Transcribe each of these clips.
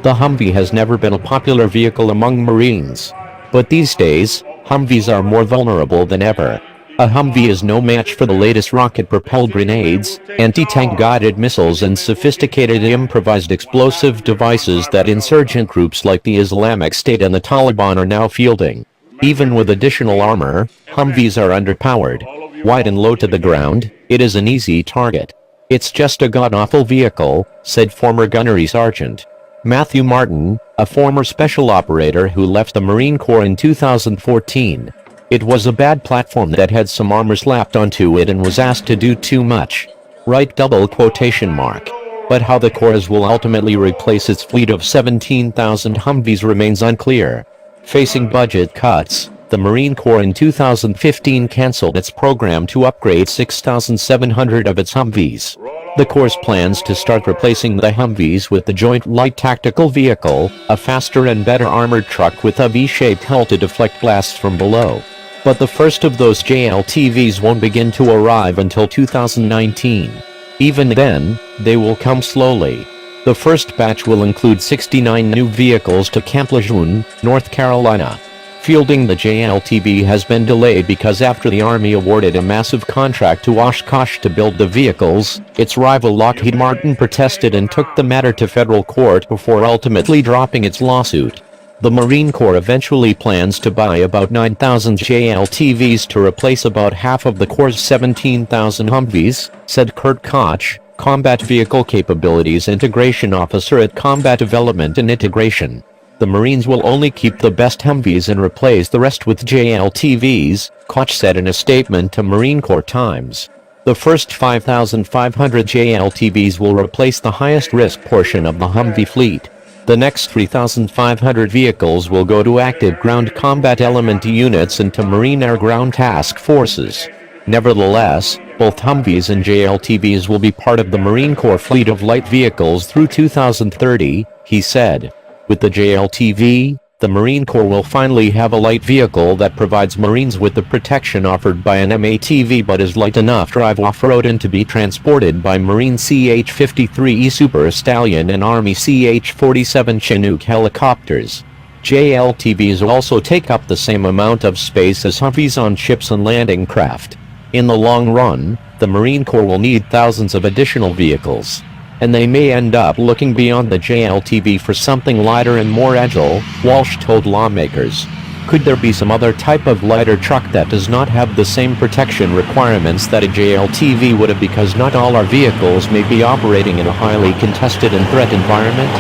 The Humvee has never been a popular vehicle among Marines. But these days, Humvees are more vulnerable than ever. A Humvee is no match for the latest rocket-propelled grenades, anti-tank guided missiles and sophisticated improvised explosive devices that insurgent groups like the Islamic State and the Taliban are now fielding. Even with additional armor, Humvees are underpowered. Wide and low to the ground, it is an easy target. It's just a god-awful vehicle, said former gunnery sergeant Matthew Martin, a former special operator who left the Marine Corps in 2014. It was a bad platform that had some armor slapped onto it and was asked to do too much. Right double quotation mark. But how the Corps will ultimately replace its fleet of 17,000 Humvees remains unclear. Facing budget cuts, the Marine Corps in 2015 canceled its program to upgrade 6,700 of its Humvees. The Corps plans to start replacing the Humvees with the Joint Light Tactical Vehicle, a faster and better armored truck with a V-shaped hull to deflect blasts from below. But the first of those JLTVs won't begin to arrive until 2019. Even then, they will come slowly. The first batch will include 69 new vehicles to Camp Lejeune, North Carolina. Fielding the JLTV has been delayed because after the Army awarded a massive contract to Oshkosh to build the vehicles, its rival Lockheed Martin protested and took the matter to federal court before ultimately dropping its lawsuit. The Marine Corps eventually plans to buy about 9,000 JLTVs to replace about half of the Corps' 17,000 Humvees, said Kurt Koch, Combat Vehicle Capabilities Integration Officer at Combat Development and Integration. The Marines will only keep the best Humvees and replace the rest with JLTVs, Koch said in a statement to Marine Corps Times. The first 5,500 JLTVs will replace the highest risk portion of the Humvee fleet. The next 3,500 vehicles will go to active ground combat element units and to Marine Air Ground Task Forces. Nevertheless, both Humvees and JLTVs will be part of the Marine Corps fleet of light vehicles through 2030, he said. With the JLTV, the Marine Corps will finally have a light vehicle that provides Marines with the protection offered by an MATV but is light enough to drive off-road and to be transported by Marine CH-53E Super Stallion and Army CH-47 Chinook helicopters. JLTVs also take up the same amount of space as Humvees on ships and landing craft. In the long run, the Marine Corps will need thousands of additional vehicles. And they may end up looking beyond the JLTV for something lighter and more agile, Walsh told lawmakers. Could there be some other type of lighter truck that does not have the same protection requirements that a JLTV would have, because not all our vehicles may be operating in a highly contested and threat environment?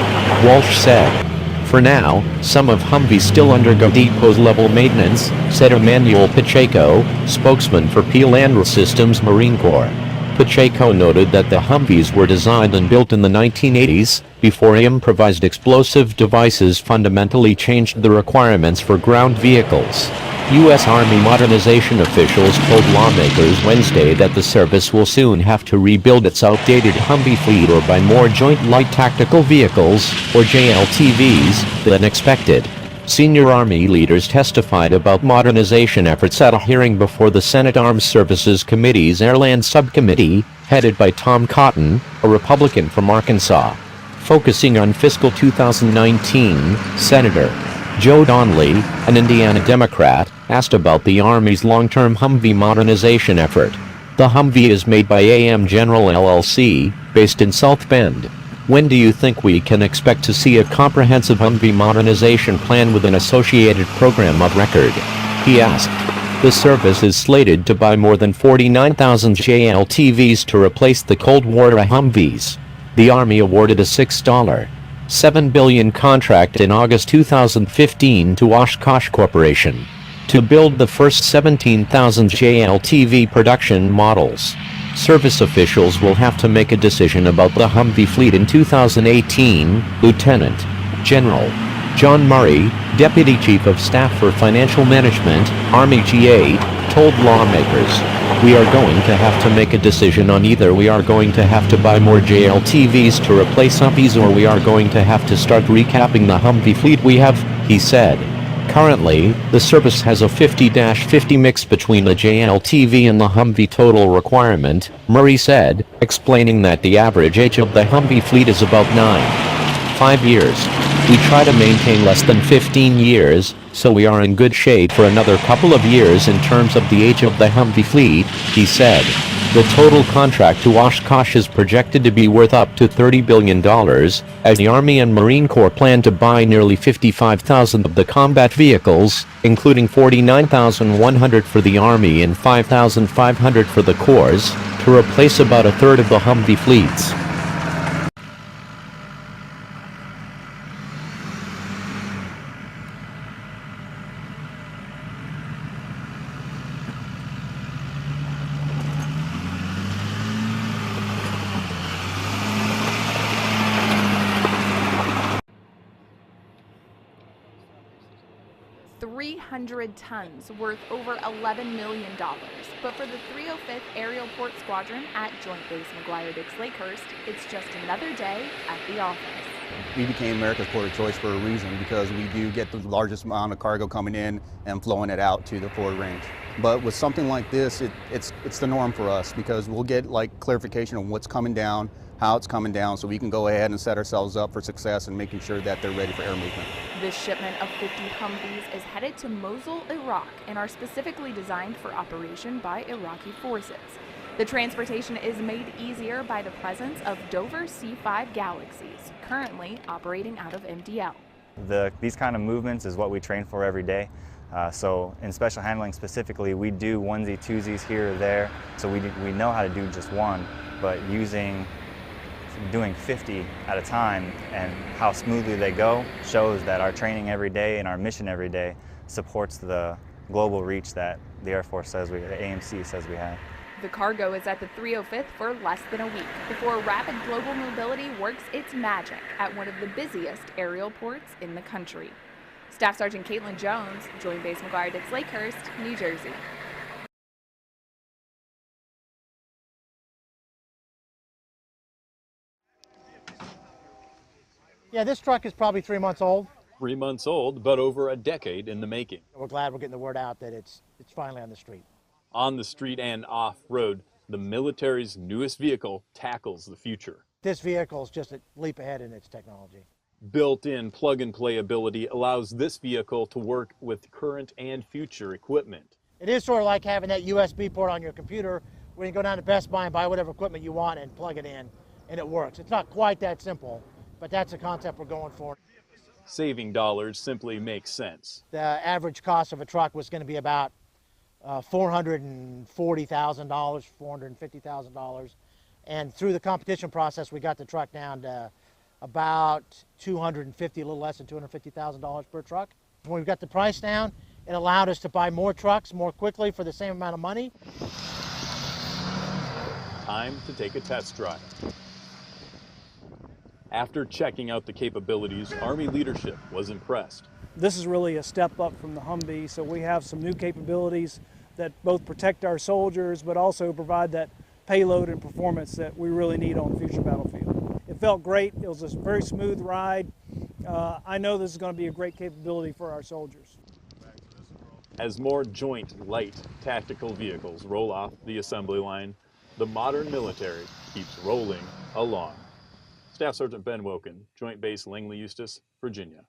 Walsh said. For now, some of Humvees still undergo depot-level maintenance, said Emmanuel Pacheco, spokesman for P-Land Systems Marine Corps. Pacheco noted that the Humvees were designed and built in the 1980s, before improvised explosive devices fundamentally changed the requirements for ground vehicles. U.S. Army modernization officials told lawmakers Wednesday that the service will soon have to rebuild its outdated Humvee fleet or buy more Joint Light Tactical Vehicles, or JLTVs, than expected. Senior Army leaders testified about modernization efforts at a hearing before the Senate Armed Services Committee's Airland Subcommittee, headed by Tom Cotton, a Republican from Arkansas. Focusing on fiscal 2019, Senator Joe Donnelly, an Indiana Democrat, asked about the Army's long-term Humvee modernization effort. The Humvee is made by AM General LLC, based in South Bend. When do you think we can expect to see a comprehensive Humvee modernization plan with an associated program of record? He asked. The service is slated to buy more than 49,000 JLTVs to replace the Cold War-era Humvees. The Army awarded a $6.7 billion contract in August 2015 to Oshkosh Corporation to build the first 17,000 JLTV production models. Service officials will have to make a decision about the Humvee fleet in 2018, Lieutenant General John Murray, Deputy Chief of Staff for Financial Management, Army G8, told lawmakers. We are going to have to make a decision on either we are going to have to buy more JLTVs to replace Humvees or we are going to have to start recapping the Humvee fleet we have, he said. Currently, the service has a 50-50 mix between the JLTV and the Humvee total requirement, Murray said, explaining that the average age of the Humvee fleet is about 9. 5 years. We try to maintain less than 15 years, so we are in good shape for another couple of years in terms of the age of the Humvee fleet, he said. The total contract to Oshkosh is projected to be worth up to $30 billion, as the Army and Marine Corps plan to buy nearly 55,000 of the combat vehicles, including 49,100 for the Army and 5,500 for the Corps, to replace about a third of the Humvee fleets. $300 tons worth over $11 million. But for the 305th Aerial Port Squadron at Joint Base McGuire-Dix Lakehurst, it's just another day at the office. We became America's port of choice for a reason, because we do get the largest amount of cargo coming in and flowing it out to the forward range. But with something like this, it's the norm for us, because we'll get like clarification on what's coming down, how it's coming down, so we can go ahead and set ourselves up for success and making sure that they're ready for air movement. This shipment of 50 Humvees is headed to Mosul, Iraq, and are specifically designed for operation by Iraqi forces. The transportation is made easier by the presence of Dover C-5 Galaxies, currently operating out of MDL. These kind of movements is what we train for every day. So in special handling specifically, we do onesie, twosies here or there. So we know how to do just one, but doing 50 at a time and how smoothly they go shows that our training every day and our mission every day supports the global reach that the Air Force says the AMC says we have. The cargo is at the 305th for less than a week before rapid global mobility works its magic at one of the busiest aerial ports in the country. Staff Sergeant Caitlin Jones, Joint Base McGuire-Dix Lakehurst, New Jersey. Yeah, this truck is probably 3 months old. 3 months old, but over a decade in the making. We're glad we're getting the word out that it's finally on the street. On the street and off-road, the military's newest vehicle tackles the future. This vehicle is just a leap ahead in its technology. Built-in plug-and-play ability allows this vehicle to work with current and future equipment. It is sort of like having that USB port on your computer where you can go down to Best Buy and buy whatever equipment you want and plug it in, and it works. It's not quite that simple, but that's the concept we're going for. Saving dollars simply makes sense. The average cost of a truck was going to be about $440,000, $450,000. And through the competition process, we got the truck down to about $250,000, a little less than $250,000 per truck. When we got the price down, it allowed us to buy more trucks more quickly for the same amount of money. Time to take a test drive. After checking out the capabilities, Army leadership was impressed. This is really a step up from the Humvee, so we have some new capabilities that both protect our soldiers but also provide that payload and performance that we really need on the future battlefield. It felt great. It was a very smooth ride. I know this is going to be a great capability for our soldiers. As more joint light tactical vehicles roll off the assembly line, the modern military keeps rolling along. Staff Sergeant Ben Woken, Joint Base Langley Eustis, Virginia.